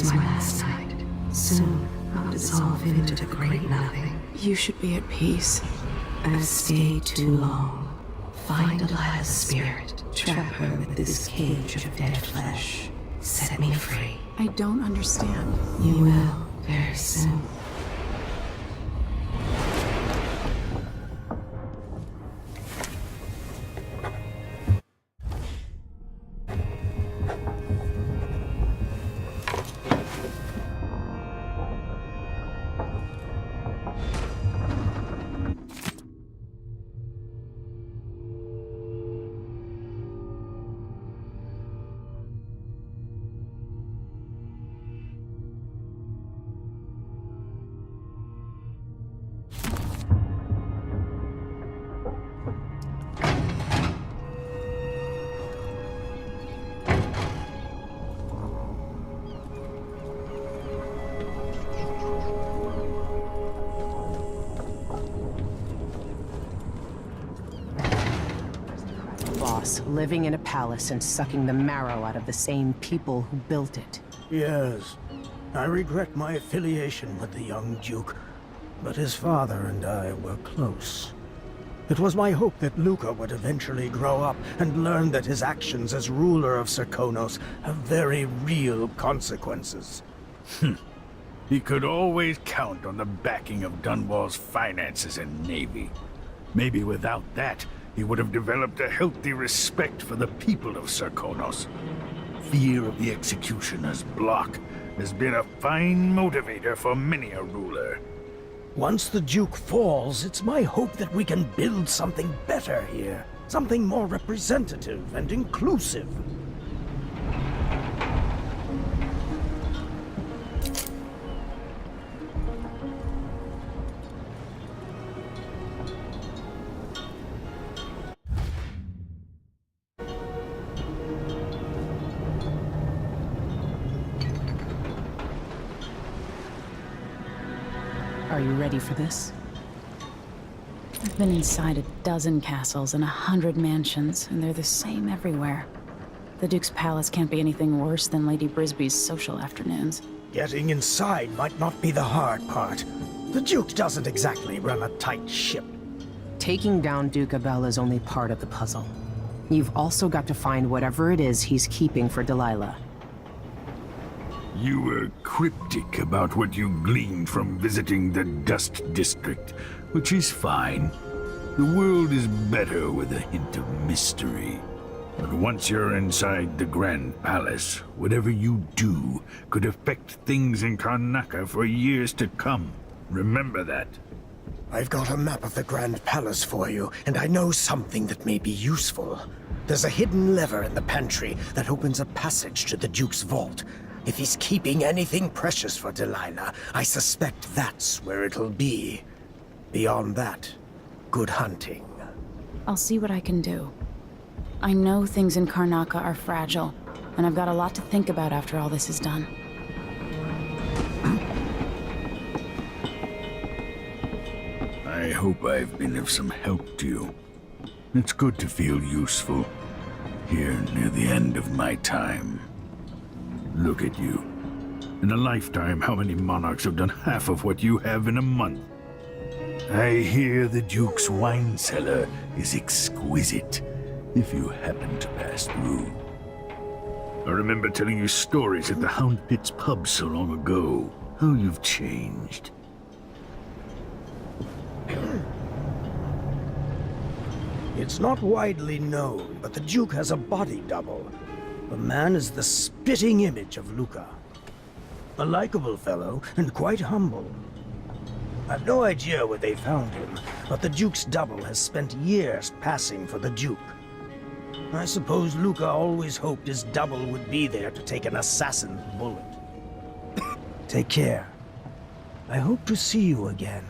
is my last night. Soon, I'll dissolve into the great nothing. You should be at peace. I've stayed too long. Find Delilah's spirit. Trap her with this cage of dead flesh. Set me free. I don't understand. You will, very soon. Living in a palace and sucking the marrow out of the same people who built it. Yes. I regret my affiliation with the young Duke, but his father and I were close. It was my hope that Luca would eventually grow up and learn that his actions as ruler of Serkonos have very real consequences. He could always count on the backing of Dunwall's finances and navy. Maybe without that, he would have developed a healthy respect for the people of Serkonos. Fear of the executioner's block has been a fine motivator for many a ruler. Once the Duke falls, it's my hope that we can build something better here. Something more representative and inclusive. Are you ready for this? I've been inside a dozen castles and 100 mansions, and they're the same everywhere. The Duke's palace can't be anything worse than Lady Brisby's social afternoons. Getting inside might not be the hard part. The Duke doesn't exactly run a tight ship. Taking down Duke Abel is only part of the puzzle. You've also got to find whatever it is he's keeping for Delilah. You were cryptic about what you gleaned from visiting the Dust District, which is fine. The world is better with a hint of mystery. But once you're inside the Grand Palace, whatever you do could affect things in Karnaca for years to come. Remember that. I've got a map of the Grand Palace for you, and I know something that may be useful. There's a hidden lever in the pantry that opens a passage to the Duke's vault. If he's keeping anything precious for Delilah, I suspect that's where it'll be. Beyond that, good hunting. I'll see what I can do. I know things in Karnaca are fragile, and I've got a lot to think about after all this is done. I hope I've been of some help to you. It's good to feel useful, here near the end of my time. Look at you. In a lifetime, how many monarchs have done half of what you have in a month? I hear the Duke's wine cellar is exquisite, if you happen to pass through. I remember telling you stories at the Hound Pit's pub so long ago. How you've changed. It's not widely known, but the Duke has a body double. The man is the spitting image of Luca. A likable fellow, and quite humble. I've no idea where they found him, but the Duke's double has spent years passing for the Duke. I suppose Luca always hoped his double would be there to take an assassin's bullet. Take care. I hope to see you again.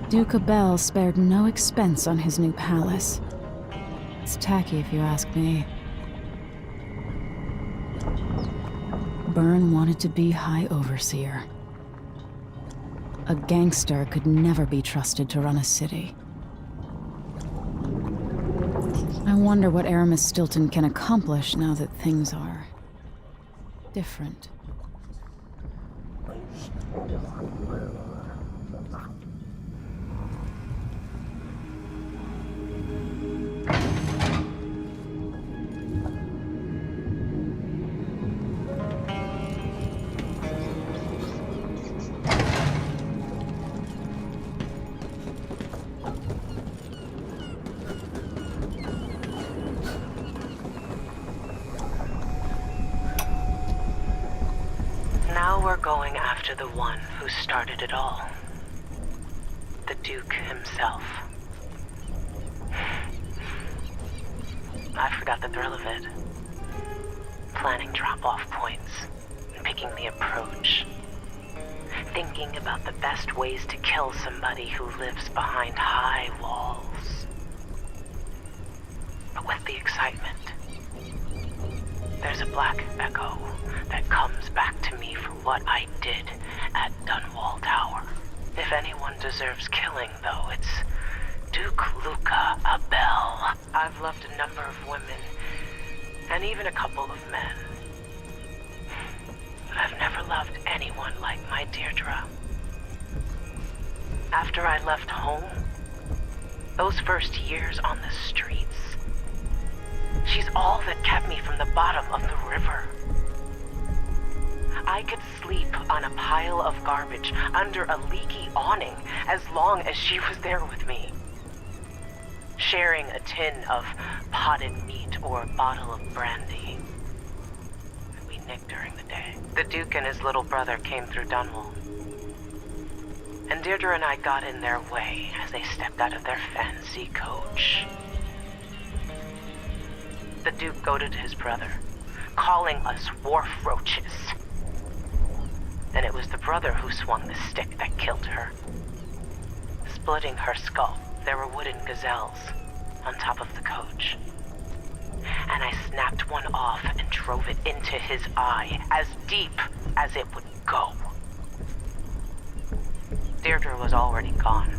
Duke Abel spared no expense on his new palace. It's tacky if you ask me. Byrne wanted to be High Overseer. A gangster could never be trusted to run a city. I wonder what Aramis Stilton can accomplish now that things are different. Now we're going after the one who started it all. The Duke himself. I forgot the thrill of it. Planning drop-off points, and picking the approach. Thinking about the best ways to kill somebody who lives behind high walls. But with the excitement, there's a black echo that comes back to me for what I did at Dunwall Tower. If anyone deserves killing, though, it's Duke Luca Abel. I've loved a number of women, and even a couple of men. But I've never loved anyone like my Deirdre. After I left home, those first years on the streets, she's all that kept me from the bottom of the river. I could sleep on a pile of garbage under a leaky awning as long as she was there with me. Sharing a tin of potted meat or a bottle of brandy that we nicked during the day. The Duke and his little brother came through Dunwall. And Deirdre and I got in their way as they stepped out of their fancy coach. The Duke goaded his brother, calling us wharf roaches. And it was the brother who swung the stick that killed her. Splitting her skull, there were wooden gazelles on top of the coach. And I snapped one off and drove it into his eye, as deep as it would go. Deirdre was already gone.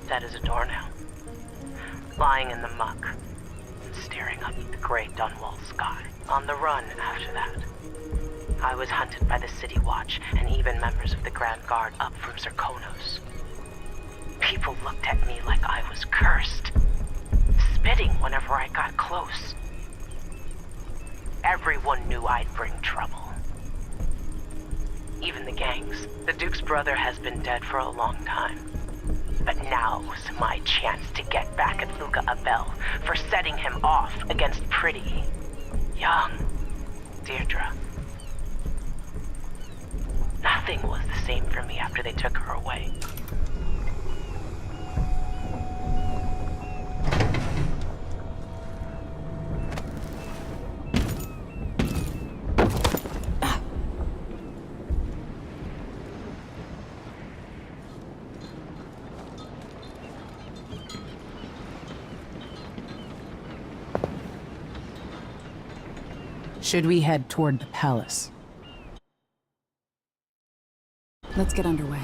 Dead as a doornail. Lying in the muck, staring up at the gray Dunwall sky. On the run after that. I was hunted by the City Watch and even members of the Grand Guard up from Zirkonos. People looked at me like I was cursed, spitting whenever I got close. Everyone knew I'd bring trouble. Even the gangs. The Duke's brother has been dead for a long time. But now's my chance to get back at Luca Abel for setting him off against pretty, young Deirdre. Nothing was the same for me after they took her away. Should we head toward the palace? Let's get underway.